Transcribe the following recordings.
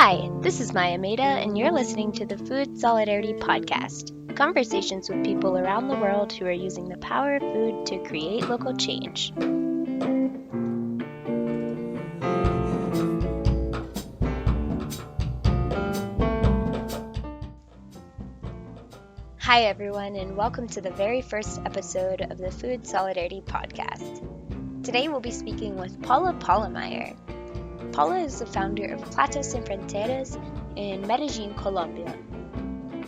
Hi, this is Maya Maida, and you're listening to the Food Solidarity Podcast, conversations with people around the world who are using the power of food to create local change. Hi, everyone, and welcome to the very first episode of the Food Solidarity Podcast. Today we'll be speaking with Paola Pollmeier. Paola is the founder of Platos and Fronteras in Medellin, Colombia.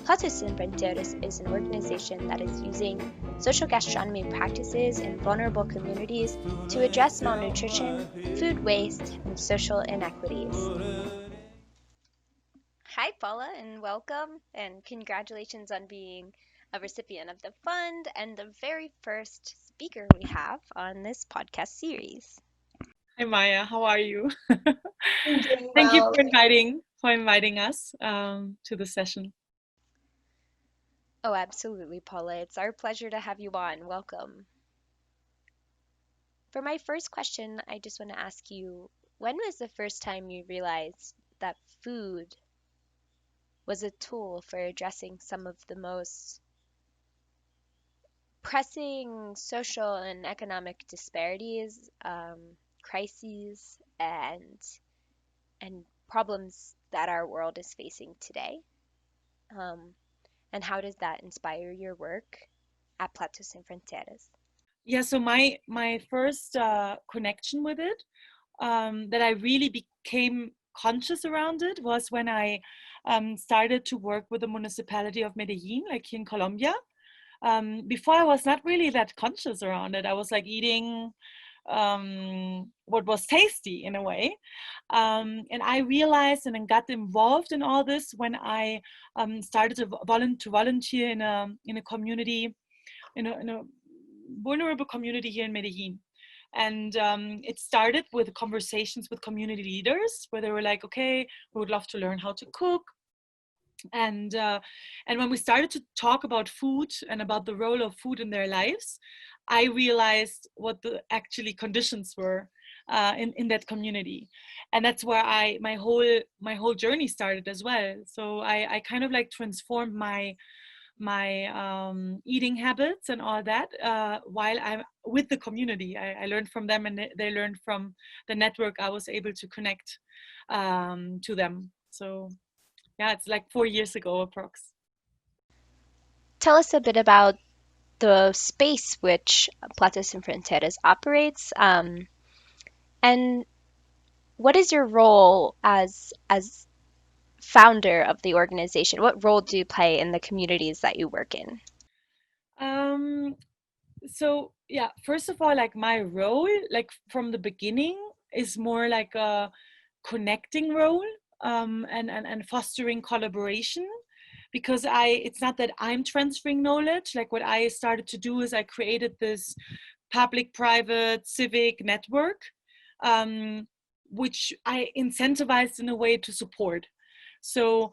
Platos and Fronteras is an organization that is using social gastronomy practices in vulnerable communities to address malnutrition, food waste, and social inequities. Hi, Paula, and welcome, and congratulations on being a recipient of the fund and the very first speaker we have on this podcast series. Hi Maya, how are you? I'm doing Thank you well. for inviting us to the session. Oh, absolutely, Paula. It's our pleasure to have you on. Welcome. For my first question, I just want to ask you, when was the first time you realized that food was a tool for addressing some of the most pressing social and economic disparities, crises, and problems that our world is facing today? Um, and how does that inspire your work at Platos and Fronteras? Yeah, so my first connection with it, that I really became conscious around it, was when I started to work with the municipality of Medellin, like here in Colombia. Before I was not really that conscious around it. I was like eating what was tasty in a way. And I realized and then got involved in all this when I started to volunteer in a community, in a vulnerable community here in Medellin. And it started with conversations with community leaders where they were like, okay, we would love to learn how to cook. And when we started to talk about food and about the role of food in their lives, I realized what the actually conditions were in that community. And that's where my whole journey started as well. So I kind of like transformed my eating habits and all that while I'm with the community. I learned from them, and they learned from the network I was able to connect to them. So yeah, it's like 4 years ago, approx. Tell us a bit about the space which Platos and Fronteras operates, and what is your role as founder of the organization? What role do you play in the communities that you work in? Um, so yeah, first of all, like my role, like from the beginning, is more like a connecting role, and fostering collaboration, because it's not that I'm transferring knowledge. Like what I started to do is I created this public private civic network, um, which I incentivized in a way to support. So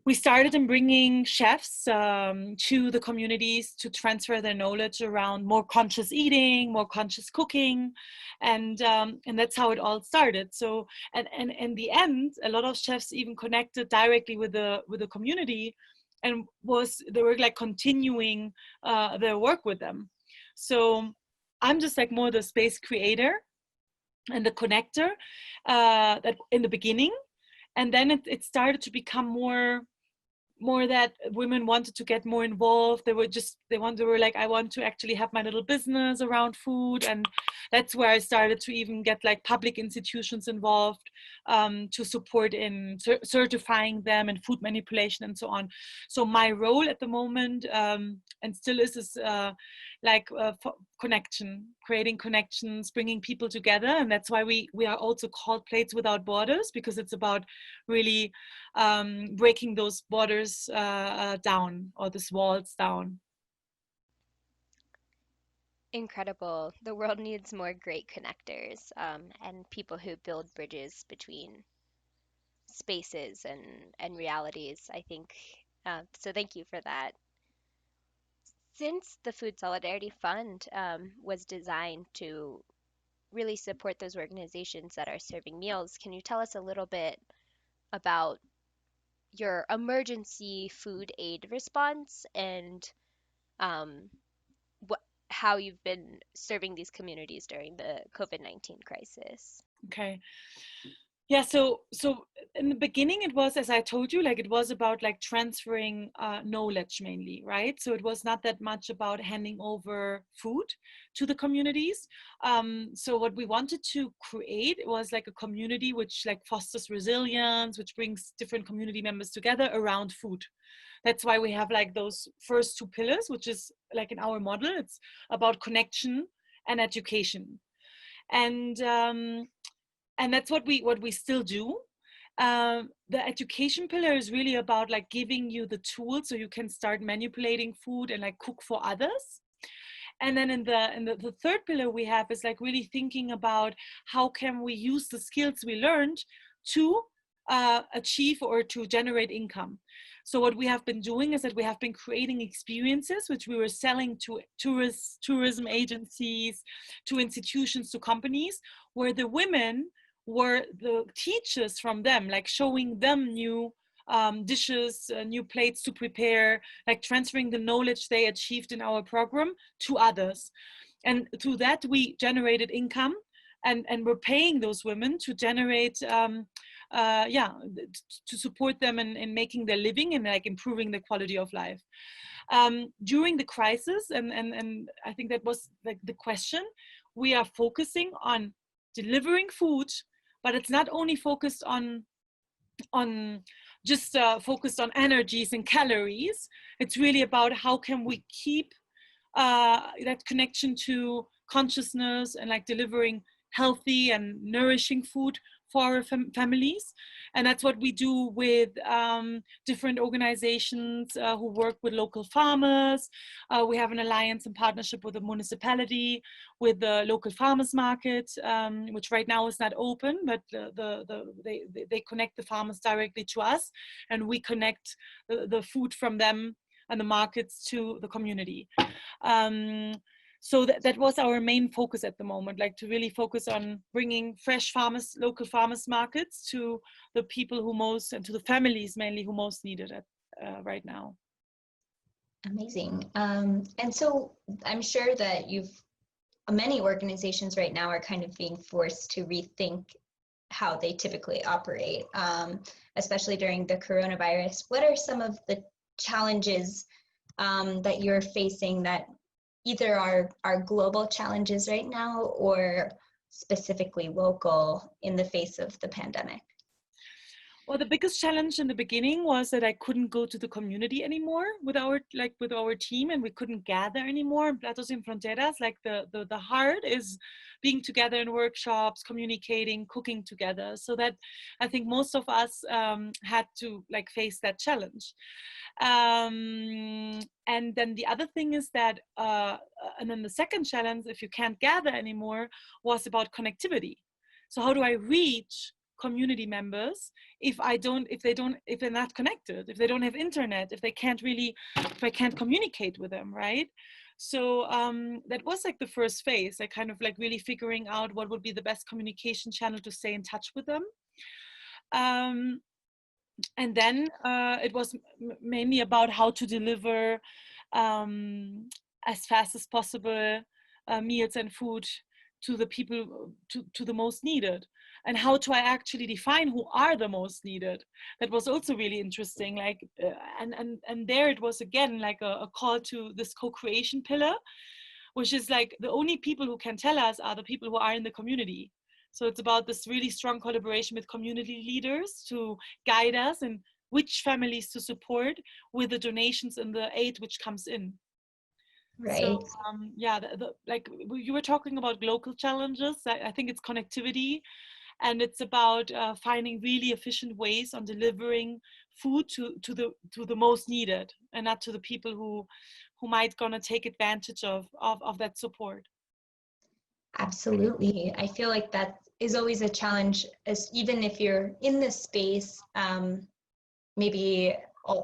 we started in bringing chefs to the communities to transfer their knowledge around more conscious eating, more conscious cooking, and that's how it all started. So and in the end, a lot of chefs even connected directly with the community, and they were like continuing their work with them. So I'm just like more the space creator and the connector, that in the beginning, and then it started to become more that women wanted to get more involved. They were like, I want to actually have my little business around food. And that's where I started to even get like public institutions involved, to support in certifying them in food manipulation and so on. So my role at the moment, and still is like connection, creating connections, bringing people together. And that's why we are also called Plates Without Borders, because it's about really breaking those borders down, or these walls down. Incredible. The world needs more great connectors, and people who build bridges between spaces and realities, I think. So thank you for that. Since the Food Solidarity Fund was designed to really support those organizations that are serving meals, can you tell us a little bit about your emergency food aid response and um, what how you've been serving these communities during the COVID-19 crisis. Okay. Yeah, so in the beginning it was, as I told you, like it was about like transferring knowledge mainly, right? So it was not that much about handing over food to the communities. So what we wanted to create was like a community which like fosters resilience, which brings different community members together around food. That's why we have like those first two pillars, which is like in our model, it's about connection and education. And and that's what we still do. The education pillar is really about like giving you the tools so you can start manipulating food and like cook for others. And then in the third pillar we have is like really thinking about how can we use the skills we learned to achieve or to generate income. So what we have been doing is that we have been creating experiences which we were selling to tourism agencies, to institutions, to companies, where the women were the teachers from them, like showing them new dishes, new plates to prepare, like transferring the knowledge they achieved in our program to others. And through that, we generated income, and we're paying those women to generate, yeah, to support them in making their living and like improving the quality of life. During the crisis, and I think that was like the question, we are focusing on delivering food, but it's not only focused on just focused on energies and calories. It's really about how can we keep that connection to consciousness and like delivering healthy and nourishing food for our families. And that's what we do with different organizations who work with local farmers. We have an alliance and partnership with the municipality, with the local farmers market, which right now is not open, but they connect the farmers directly to us, and we connect the food from them and the markets to the community. Um, so that was our main focus at the moment, like to really focus on bringing fresh farmers, local farmers markets to the people who most, and to the families mainly who most need it right now. Amazing. And so I'm sure that many organizations right now are kind of being forced to rethink how they typically operate, especially during the coronavirus. What are some of the challenges that you're facing that either are global challenges right now or specifically local in the face of the pandemic? Well, the biggest challenge in the beginning was that I couldn't go to the community anymore with our team, and we couldn't gather anymore. Platos in Fronteras, like the heart is being together in workshops, communicating, cooking together. So that I think most of us had to like face that challenge. And then the other thing is that, and then the second challenge, if you can't gather anymore, was about connectivity. So how do I reach community members if they're not connected, if they don't have internet, if I can't communicate with them, right? So that was like the first phase, like kind of like really figuring out what would be the best communication channel to stay in touch with them. And then it was mainly about how to deliver as fast as possible meals and food to the people, to the most needed. And how do I actually define who are the most needed? That was also really interesting. Like, and there it was again like a call to this co-creation pillar, which is like the only people who can tell us are the people who are in the community. So it's about this really strong collaboration with community leaders to guide us and which families to support with the donations and the aid which comes in. Right. So yeah, like you were talking about local challenges. I think it's connectivity, and it's about finding really efficient ways on delivering food to the most needed, and not to the people who might gonna take advantage of that support. Absolutely. I feel like that is always a challenge, as even if you're in this space, maybe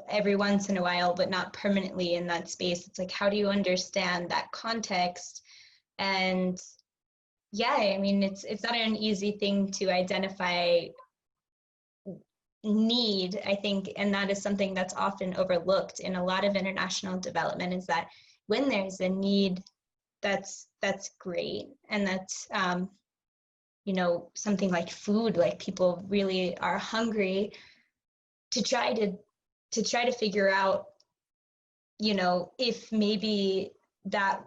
every once in a while, but not permanently in that space. It's like, how do you understand that context? And yeah, I mean, it's not an easy thing to identify need, I think, and that is something that's often overlooked in a lot of international development, is that when there's a need, that's great. And that's, you know, something like food, like people really are hungry to try to figure out, you know, if maybe that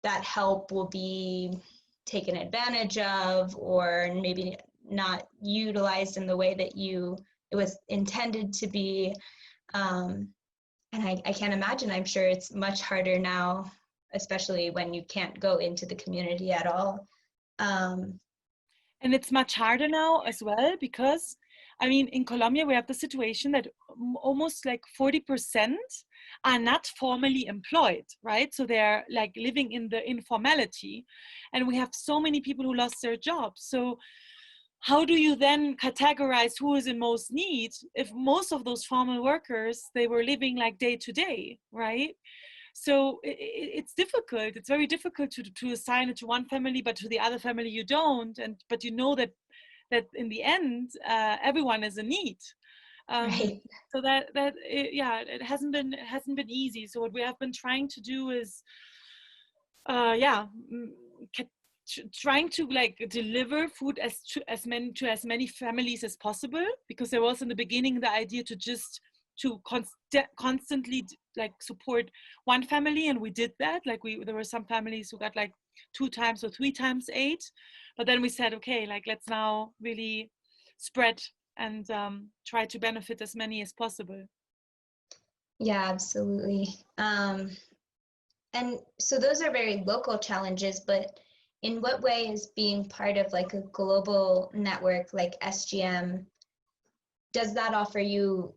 help will be taken advantage of, or maybe not utilized in the way that it was intended to be. And I can't imagine, I'm sure it's much harder now, especially when you can't go into the community at all. And it's much harder now as well, because I mean, in Colombia, we have the situation that almost like 40% are not formally employed, right? So they're like living in the informality. And we have so many people who lost their jobs. So how do you then categorize who is in most need if most of those formal workers, they were living like day to day, right? So it's difficult. It's very difficult to assign it to one family, but to the other family you don't. And but you know that in the end, everyone is in need. Right. So yeah, it hasn't been easy. So what we have been trying to do is, yeah, trying to like deliver food to as many families as possible, because there was in the beginning the idea to just to constantly like support one family, and we did that. Like there were some families who got like 2 times or 3 times aid, but then we said, okay, like let's now really spread and try to benefit as many as possible. Yeah, absolutely. And so those are very local challenges, but in what way is being part of like a global network like SGM, does that offer you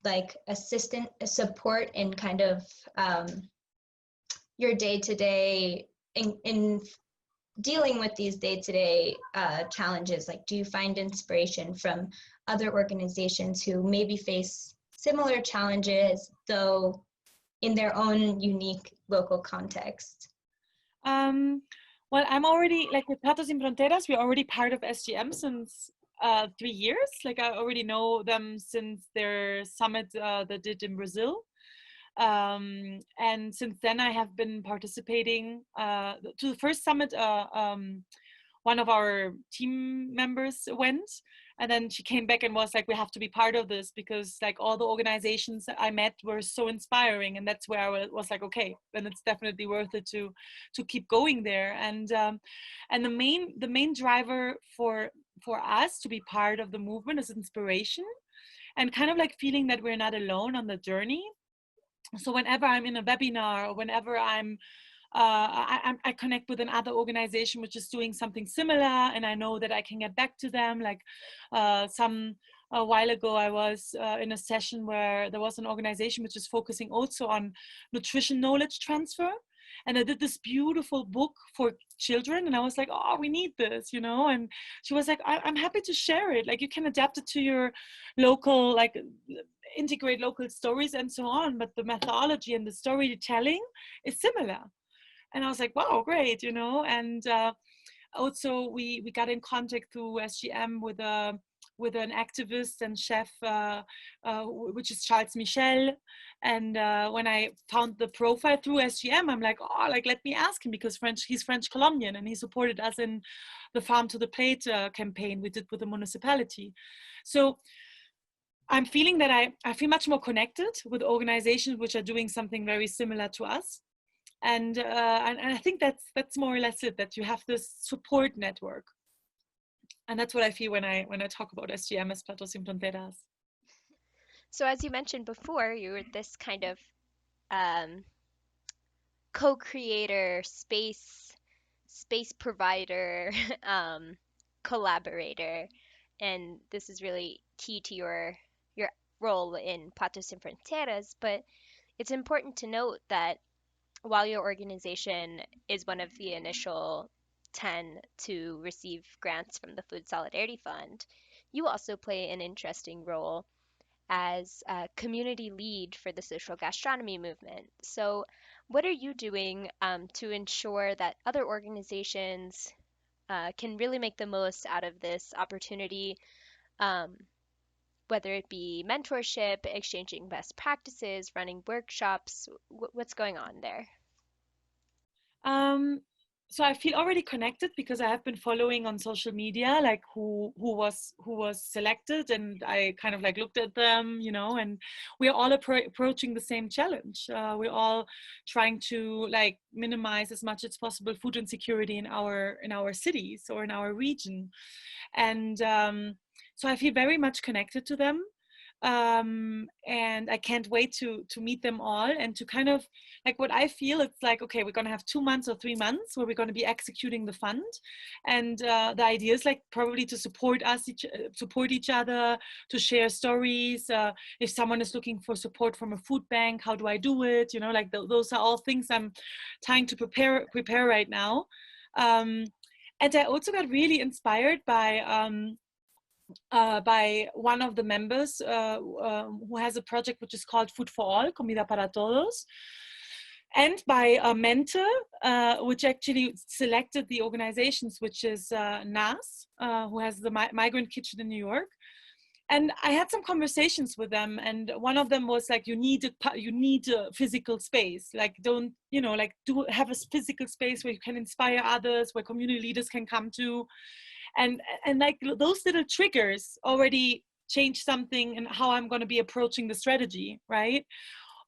like support in kind of your day-to-day in dealing with these day-to-day challenges? Like, do you find inspiration from other organizations who maybe face similar challenges, though in their own unique local context? Well, I'm already like with Platos in Fronteras, we're already part of SGM since 3 years. Like I already know them since their summit they did in Brazil. And since then I have been participating to the first summit. One of our team members went, and then she came back and was like, we have to be part of this, because like all the organizations that I met were so inspiring. And that's where I was like, okay, then it's definitely worth it to keep going there. And the main driver for us to be part of the movement is inspiration, and kind of like feeling that we're not alone on the journey. So whenever I'm in a webinar, or whenever I connect with another organization which is doing something similar, and I know that I can get back to them. Like a while ago, I was in a session where there was an organization which is focusing also on nutrition knowledge transfer. And I did this beautiful book for children, and I was like, oh, we need this, you know? And she was like, I'm happy to share it. Like, you can adapt it to your local, like, integrate local stories and so on, but the methodology and the storytelling is similar. And I was like, wow, great, you know? And also we got in contact through SGM with an activist and chef, which is Charles Michel. And when I found the profile through SGM, I'm like, oh, like let me ask him, because he's French Colombian, and he supported us in the Farm to the Plate campaign we did with the municipality. So I'm feeling that I feel much more connected with organizations which are doing something very similar to us. And I think that's more or less it, that you have this support network. And that's what I feel when I talk about SGM as Platos sin Fronteras. So as you mentioned before, you were this kind of um, co-creator, space provider, collaborator, and this is really key to your role in Platos sin Fronteras. But it's important to note that while your organization is one of the initial 10 to receive grants from the Food Solidarity Fund, you also play an interesting role as a community lead for the social gastronomy movement. So, what are you doing to ensure that other organizations can really make the most out of this opportunity, um, whether it be mentorship, exchanging best practices, running workshops? What's going on there? Um, so I feel already connected because I have been following on social media, like who was selected, and I kind of like looked at them, and we're all approaching the same challenge. We're all trying to like minimize as much as possible food insecurity in our cities or in our region, and so I feel very much connected to them. And I can't wait to meet them all and to kind of like what I feel. It's like, okay, we're going to have 2 months or 3 months where we're going to be executing the fund, and the idea is like probably to support each other, to share stories. If someone is looking for support from a food bank, how do I do it? Like those are all things I'm trying to prepare right now. And I also got really inspired by one of the members who has a project which is called Food for All, Comida para Todos, and by a mentor which actually selected the organizations, which is NAS, who has the Migrant Kitchen in New York. And I had some conversations with them, and one of them was like, you need a physical space. Like, don't, do have a physical space where you can inspire others, where community leaders can come to. And like those little triggers already change something in how I'm going to be approaching the strategy, right?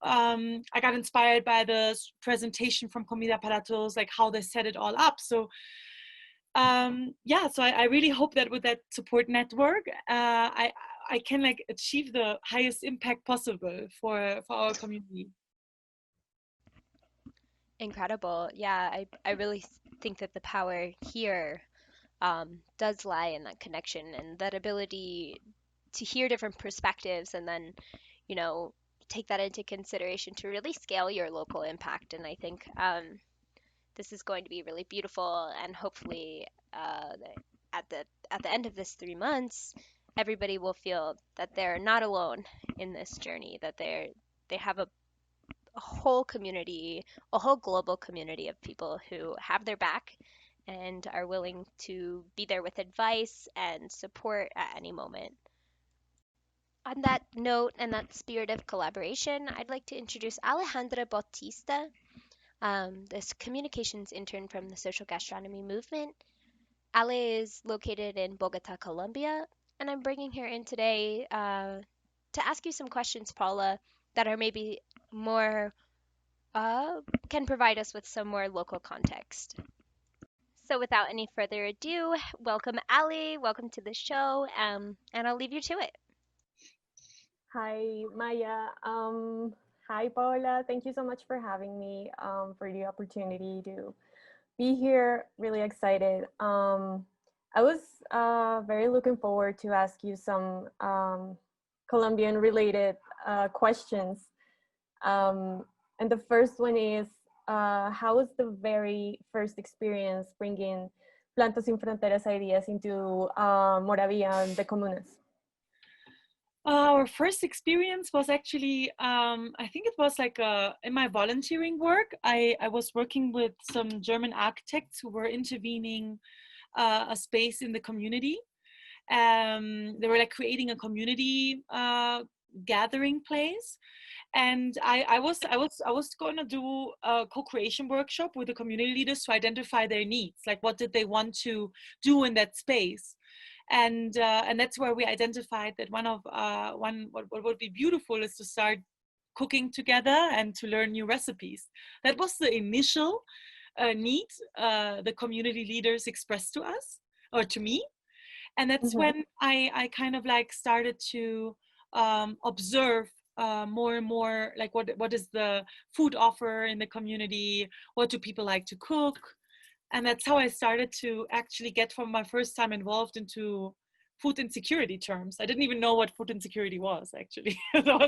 I got inspired by the presentation from Comida para Todos, like how they set it all up. So so I really hope that with that support network, I can like achieve the highest impact possible for our community. Incredible. Yeah, I really think that the power here does lie in that connection and that ability to hear different perspectives and then, you know, take that into consideration to really scale your local impact. And I think this is going to be really beautiful, and hopefully at the end of this 3 months, everybody will feel that they're not alone in this journey, that they have a whole community, a whole global community of people who have their back and are willing to be there with advice and support at any moment. On that note and that spirit of collaboration, I'd like to introduce Alejandra Bautista, this communications intern from the social gastronomy movement. Ale is located in Bogota, Colombia, and I'm bringing her in today to ask you some questions, Paula, that are maybe more, can provide us with some more local context. So without any further ado, welcome Ali, welcome to the show, and I'll leave you to it. Hi, Maya. Hi, Paola. Thank you so much for having me, for the opportunity to be here. Really excited. I was very looking forward to ask you some Colombian related questions. And the first one is, how was the very first experience bringing Plantas Sin Fronteras ideas into Moravia and the comunas? Our first experience was actually, I think it was like in my volunteering work. I was working with some German architects who were intervening a space in the community. They were like creating a community gathering place. And I was going to do a co-creation workshop with the community leaders to identify their needs, like what did they want to do in that space. And that's where we identified that what would be beautiful is to start cooking together and to learn new recipes. That was the initial need the community leaders expressed to us, or to me. And that's when I kind of like started to observe more and more, like what is the food offer in the community, what do people like to cook. And that's how I started to actually get from my first time involved into food insecurity terms. I didn't even know what food insecurity was, actually. So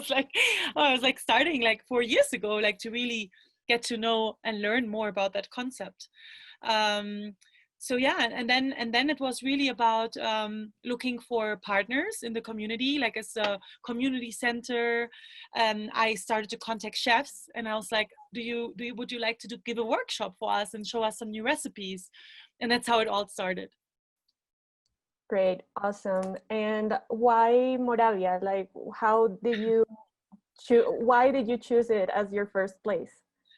I was like starting like 4 years ago, like to really get to know and learn more about that concept. So yeah, and then it was really about looking for partners in the community, like as a community center. I started to contact chefs, and I was like, would you like to give a workshop for us and show us some new recipes? And that's how it all started. Great, awesome. And why Moravia? Like, how did you choose? Why did you choose it as your first place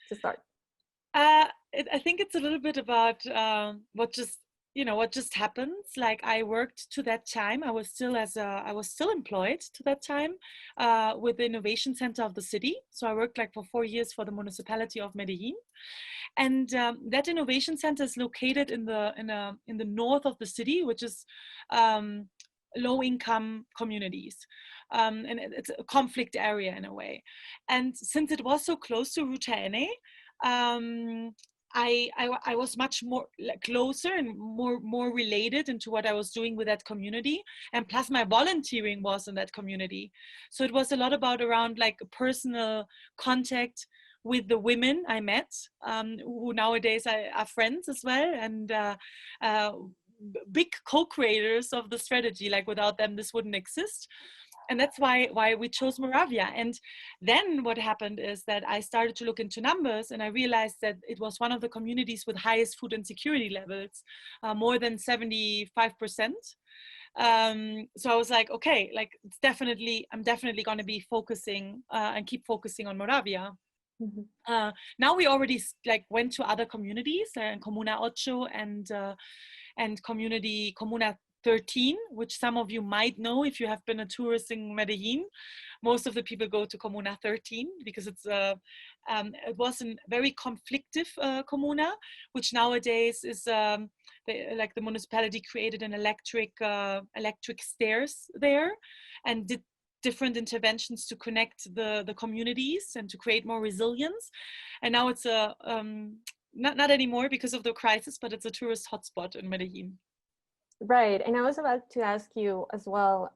to start? I think it's a little bit about what just happens. Like I worked to that time. I was still employed to that time with the innovation center of the city. So I worked like for 4 years for the municipality of Medellin, and that innovation center is located in the north of the city, which is um, low income communities, and it's a conflict area in a way. And since it was so close to Ruta Ene, um, I was much more like, closer and more related into what I was doing with that community, and plus my volunteering was in that community, so it was a lot about around like a personal contact with the women I met, who nowadays are friends as well, and uh, big co-creators of the strategy. Like without them, this wouldn't exist, and that's why we chose Moravia. And then what happened is that I started to look into numbers, and I realized that it was one of the communities with highest food insecurity levels, more than 75%. So I was like, okay, like I'm definitely going to be focusing and keep focusing on Moravia. Mhm. Now we already like went to other communities, Comuna 8 and Comuna 13, which some of you might know if you have been a tourist in Medellin. Most of the people go to Comuna 13 because it was a very conflictive comuna, which nowadays is like the municipality created an electric stairs there, and did different interventions to connect the communities and to create more resilience. And now it's a not anymore because of the crisis, but it's a tourist hotspot in Medellin. Right, and I was about to ask you as well.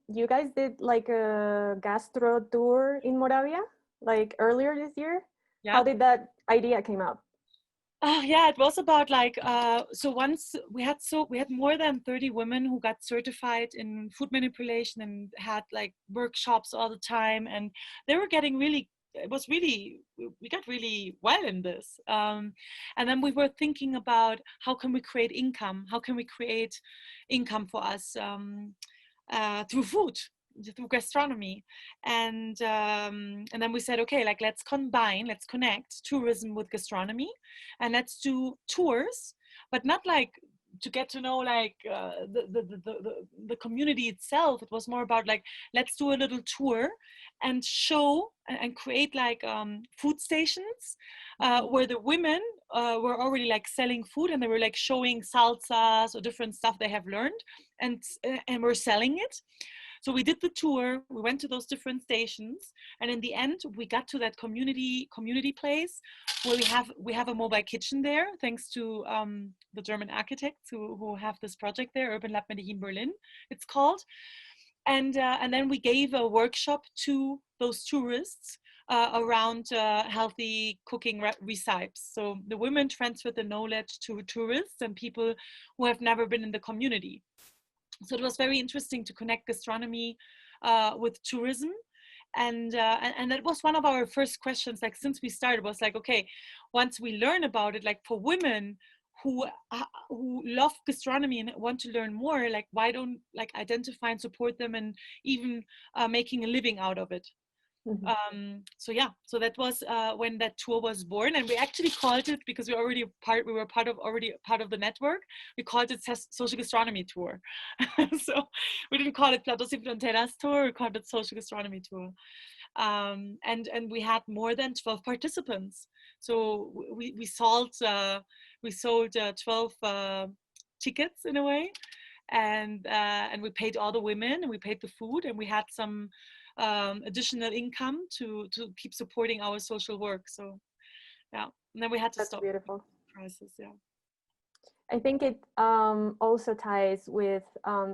You guys did like a gastro tour in Moravia, like earlier this year. Yeah. How did that idea came out? Oh yeah, it was about like so once we had more than 30 women who got certified in food manipulation and had like workshops all the time, and they were getting really, it was really, we got really well in this, and then we were thinking about how can we create income, for us, through food, through gastronomy. And then we said, okay, like let's connect tourism with gastronomy, and let's do tours, but not like to get to know like the community itself. It was more about like, let's do a little tour and show and create like food stations where the women were already like selling food, and they were like showing salsas or different stuff they have learned, and we're selling it. So we did the tour, we went to those different stations, and in the end we got to that community place where we have a mobile kitchen there, thanks to the German architects who have this project there, Urban Lab Medellin Berlin it's called. And then we gave a workshop to those tourists around healthy cooking recipes. So the women transferred the knowledge to tourists and people who have never been in the community. So it was very interesting to connect gastronomy with tourism. And that was one of our first questions, like since we started, was like, okay, once we learn about it, like for women who love gastronomy and want to learn more, like why don't like identify and support them, and even making a living out of it. Mhm. So yeah, so that was when that tour was born, and we actually called it, because we were already part of the network, we called it Social Gastronomy Tour. So we didn't call it Platos y Fronteras Tour, we called it Social Gastronomy Tour. And we had more than 12 participants. So we sold 12 tickets in a way, and we paid all the women, and we paid the food, and we had some additional income to keep supporting our social work. So yeah, and then we had to That's stop beautiful. prices. Yeah. I think it also ties with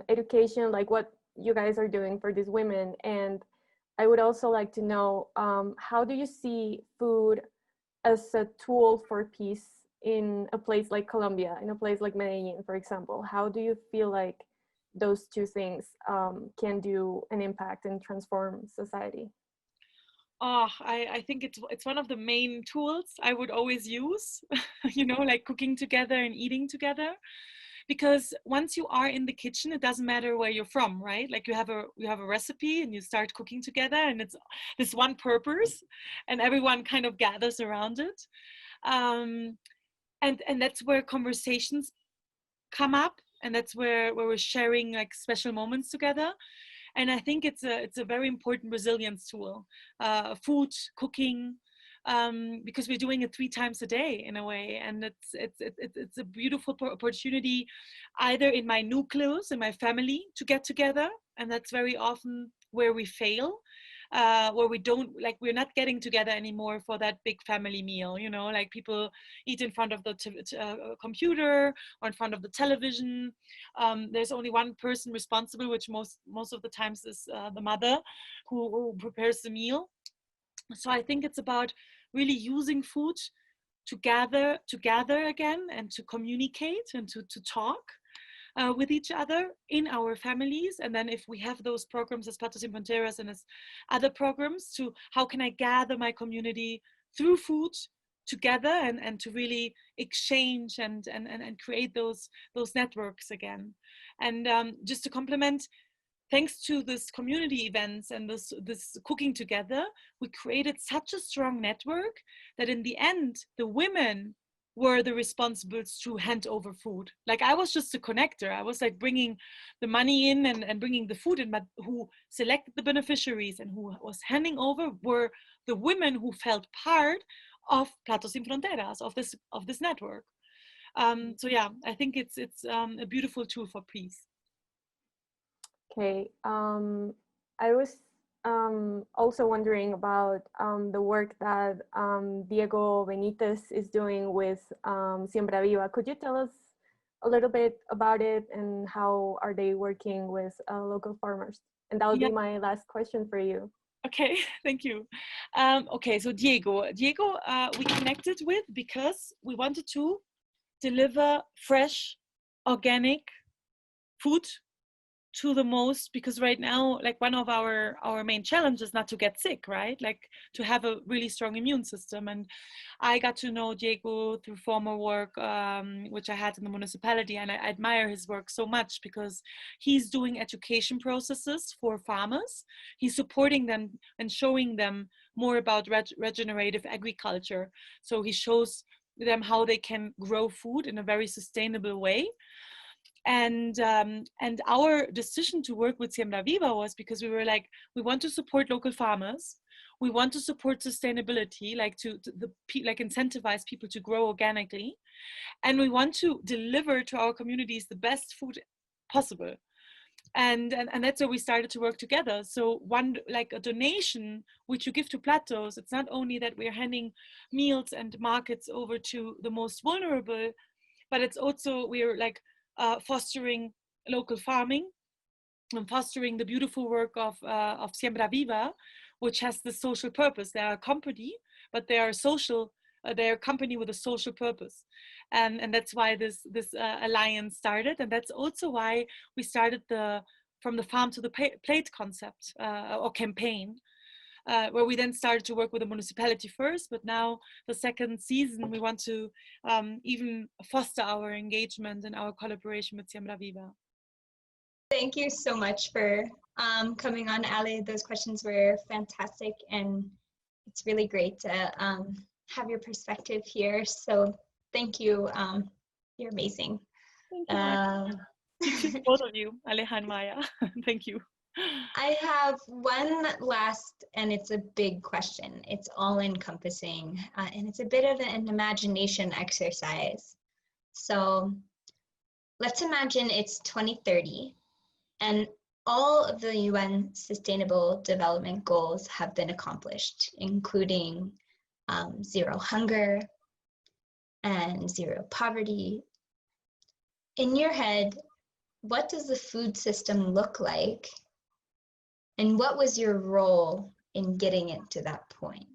education, like what you guys are doing for these women. And I would also like to know, how do you see food as a tool for peace in a place like Colombia, in a place like Medellin, for example? How do you feel like those two things can do an impact and transform society? Oh, I think it's one of the main tools I would always use, like cooking together and eating together. because once you are in the kitchen, it doesn't matter where you're from, right? Like you have a recipe and you start cooking together, and it's this one purpose, and everyone kind of gathers around it. And that's where conversations come up, and that's where we're sharing like special moments together. And I think it's a very important resilience tool, food, cooking, because we're doing it 3 times a day in a way, and it's a beautiful opportunity, either in my nucleus, in my family, to get together, and that's very often where we fail. Where we don't, like, we're not getting together anymore for that big family meal, you know, like people eat in front of the computer or in front of the television. There's only one person responsible, which most of the times is the mother who prepares the meal. So I think it's about really using food to gather again, and to communicate, and to talk with each other in our families. And then if we have those programs as Platos in Fronteras and as other programs, to how can I gather my community through food together, and to really exchange and create those networks again. And just to complement, thanks to this community events and this cooking together, we created such a strong network that in the end, the women were the responsibles to hand over food. Like, I was just a connector. I was like bringing the money in and bringing the food in, but who selected the beneficiaries and who was handing over were the women who felt part of Platos in Fronteras, of this network. So yeah, I think it's a beautiful tool for peace. Okay, I was also wondering about the work that Diego Benitez is doing with Siembra Viva. Could you tell us a little bit about it, and how are they working with local farmers? And that would be my last question for you. Okay, thank you. Okay, so Diego, we connected with because we wanted to deliver fresh, organic food to the most, because right now, like, one of our main challenges is not to get sick, right? Like, to have a really strong immune system. And I got to know Diego through former work, which I had in the municipality, and I admire his work so much because he's doing education processes for farmers. He's supporting them and showing them more about regenerative agriculture. So he shows them how they can grow food in a very sustainable way. And our decision to work with Siembra Viva was because we were like, we want to support local farmers, we want to support sustainability, like like incentivize people to grow organically, and we want to deliver to our communities the best food possible. And that's where we started to work together. So one, like a donation which you give to Platos, it's not only that we're handing meals and markets over to the most vulnerable, but it's also, we're like fostering local farming and fostering the beautiful work of Siembra Viva, which has the social purpose. They are a company, but they are social. They're a company with a social purpose, and that's why this alliance started, and that's also why we started from the farm to the plate concept or campaign. Where we then started to work with the municipality first, but now the second season, we want to even foster our engagement and our collaboration with Siembra Viva. Thank you so much for coming on, Ali. Those questions were fantastic, and it's really great to have your perspective here. So thank you. You're amazing. Thank you. Both of you, Aleja and Maya. Thank you. I have one last, and it's a big question. It's all encompassing, and it's a bit of an imagination exercise. So let's imagine it's 2030, and all of the UN Sustainable Development Goals have been accomplished, including zero hunger and zero poverty. In your head, what does the food system look like? And what was your role in getting it to that point?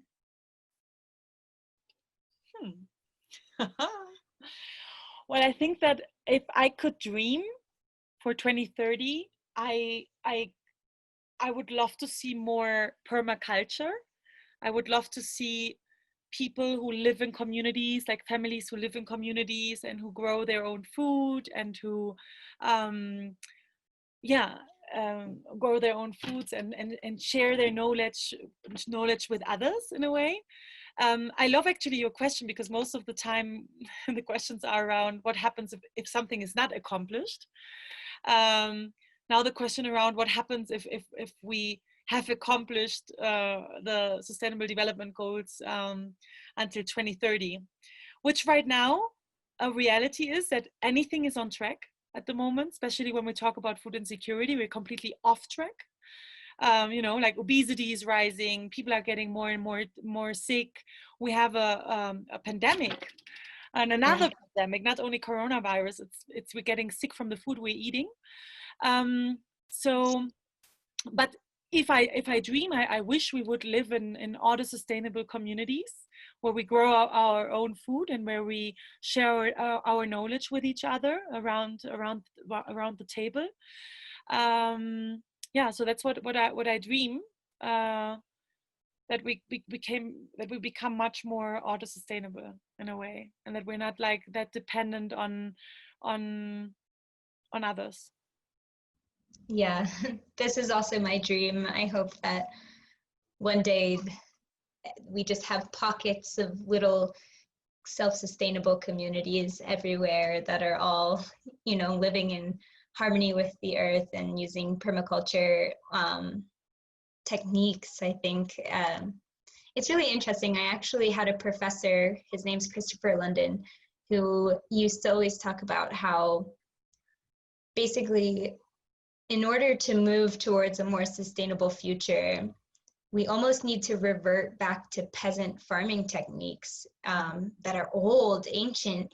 Well, I think that if I could dream for 2030, I would love to see more permaculture. I would love to see people who live in communities, like families who live in communities and who grow their own food and who grow their own foods and share their knowledge with others in a way. I love actually your question, because most of the time the questions are around what happens if something is not accomplished. Now the question around what happens if we have accomplished the Sustainable Development Goals until 2030, which right now a reality is that anything is on track at the moment, especially when we talk about food insecurity. We're completely off track. Like obesity is rising, people are getting more and more sick. We have a pandemic and another pandemic, not only coronavirus, it's we're getting sick from the food we're eating. But if I dream, I wish we would live in other sustainable communities where we grow our own food and where we share our knowledge with each other around the table. So that's what I dream, that we become much more auto sustainable in a way, and that we're not like that dependent on others. Yeah, this is also my dream. I hope that one day we just have pockets of little self-sustainable communities everywhere that are all, living in harmony with the earth and using permaculture techniques. I think it's really interesting. I actually had a professor, his name's Christopher London, who used to always talk about how basically in order to move towards a more sustainable future, we almost need to revert back to peasant farming techniques that are old, ancient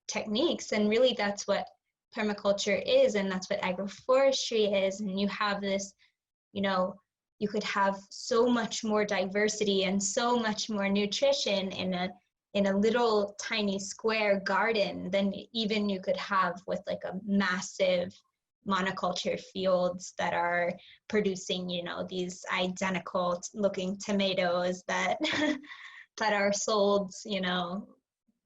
techniques. And really that's what permaculture is, and that's what agroforestry is. And you have this, you could have so much more diversity and so much more nutrition in a little tiny square garden than even you could have with like a massive monoculture fields that are producing, these identical looking tomatoes that that are sold,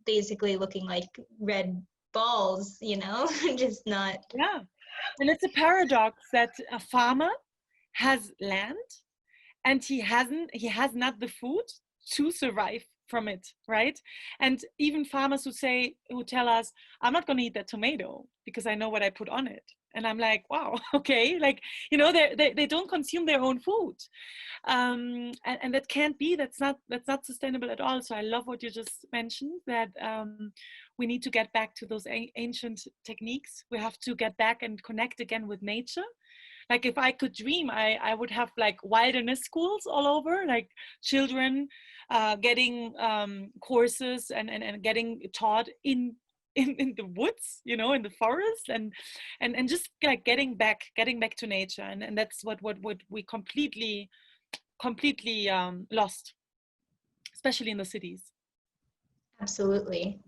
basically looking like red balls, just not. Yeah, and it's a paradox that a farmer has land and he has not the food to survive from it, right? And even farmers who tell us, I'm not going to eat that tomato because I know what I put on it. And I'm like, wow, okay, like, they don't consume their own food, and that can't be. That's not sustainable at all. So I love what you just mentioned, that we need to get back to those ancient techniques. We have to get back and connect again with nature. Like if I could dream, I would have like wilderness schools all over, like children getting courses and getting taught in the woods, in the forest, and just like getting back to nature, and that's what we completely lost, especially in the cities. Absolutely.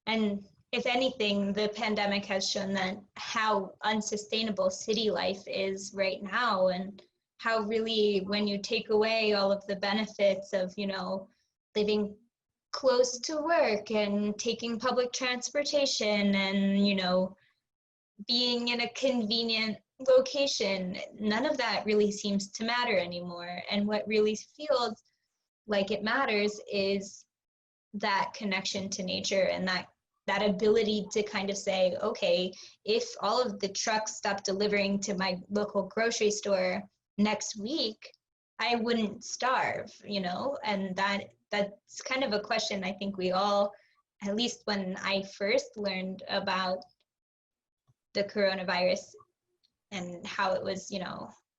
And if anything, the pandemic has shown that how unsustainable city life is right now, and how really when you take away all of the benefits of, living close to work and taking public transportation and, being in a convenient location, none of that really seems to matter anymore. And what really feels like it matters is that connection to nature, and that ability to kind of say, okay, if all of the trucks stopped delivering to my local grocery store next week, I wouldn't starve, and that's kind of a question I think we all, at least when I first learned about the coronavirus and how it was,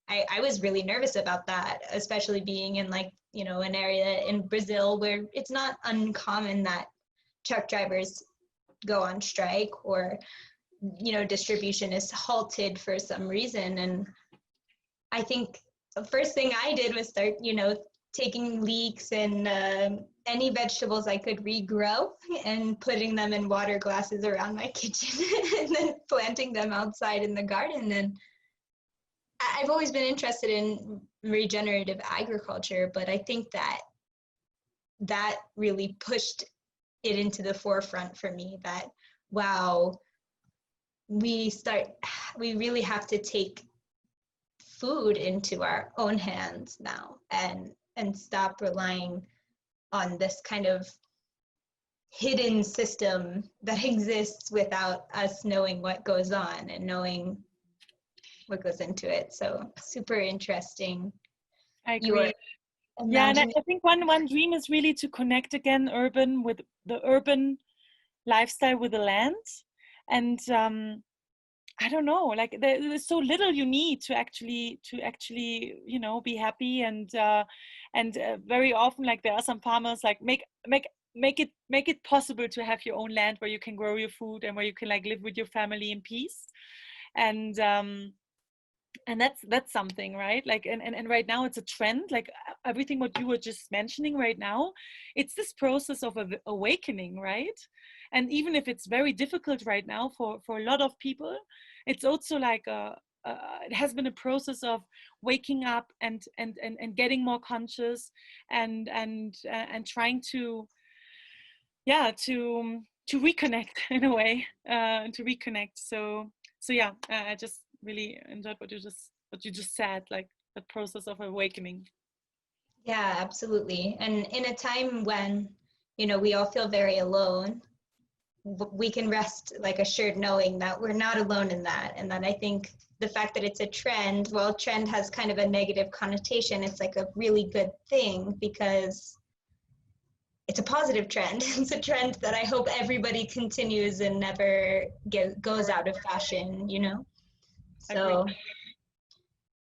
I was really nervous about that, especially being in like, an area in Brazil where it's not uncommon that truck drivers go on strike, or distribution is halted for some reason. And I think the first thing I did was start taking leeks and any vegetables I could regrow and putting them in water glasses around my kitchen and then planting them outside in the garden. And I've always been interested in regenerative agriculture, but I think that that really pushed it into the forefront for me that, wow, we really have to take food into our own hands now and stop relying on this kind of hidden system that exists without us knowing what goes on and knowing what goes into it. So super interesting. I agree. Yeah, and I think one dream is really to connect again the urban lifestyle with the land. And I don't know, like there's so little you need to actually be happy, and very often, like, there are some farmers like make it possible to have your own land where you can grow your food and where you can like live with your family in peace. And that's something, right? Like, and right now it's a trend, like everything what you were just mentioning right now, it's this process of awakening, right? And even if it's very difficult right now for a lot of people, it's also like it has been a process of waking up and getting more conscious and trying to reconnect in a way, to reconnect. So yeah, I just really enjoyed what you just said, like the process of awakening. Yeah, absolutely. And in a time when, we all feel very alone, we can rest like assured knowing that we're not alone in that. And that I think the fact that it's a trend, well, trend has kind of a negative connotation. It's like a really good thing because it's a positive trend. It's a trend that I hope everybody continues and never goes out of fashion, So,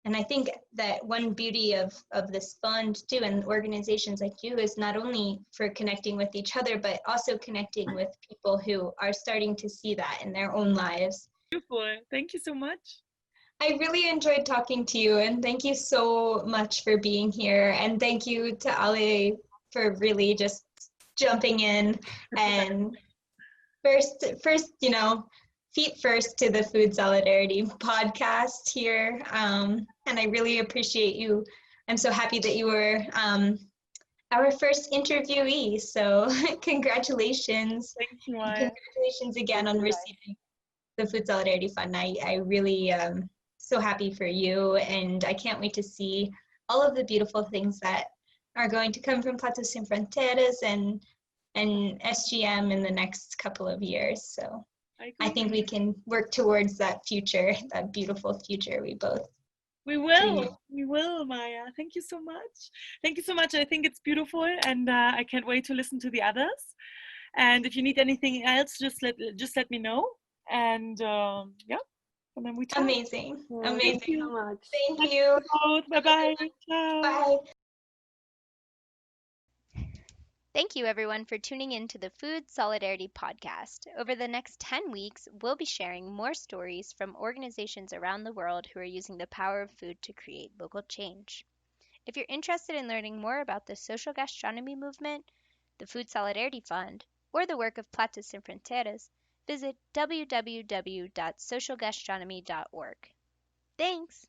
and I think that one beauty of this fund too, and organizations like you, is not only for connecting with each other, but also connecting with people who are starting to see that in their own lives. Beautiful. Thank you so much. I really enjoyed talking to you, and thank you so much for being here. And thank you to Ale for really just jumping in and first, feet first to the Food Solidarity podcast here. And I really appreciate you. I'm so happy that you were our first interviewee. So congratulations. Thank you, Maya. Congratulations again on receiving the Food Solidarity Fund. I really so happy for you, and I can't wait to see all of the beautiful things that are going to come from Platos and Fronteras and SGM in the next couple of years. So I think we can work towards that future, that beautiful future we both. We will, Maya. Thank you so much. Thank you so much. I think it's beautiful, and I can't wait to listen to the others. And if you need anything else, just let me know. And yeah, and then we talk. Amazing. Amazing. Thank you so much. Thank you. Bye-bye. Ciao. Bye. Thank you, everyone, for tuning in to the Food Solidarity Podcast. Over the next 10 weeks, we'll be sharing more stories from organizations around the world who are using the power of food to create local change. If you're interested in learning more about the social gastronomy movement, the Food Solidarity Fund, or the work of Platos Sin Fronteras, visit www.socialgastronomy.org. Thanks!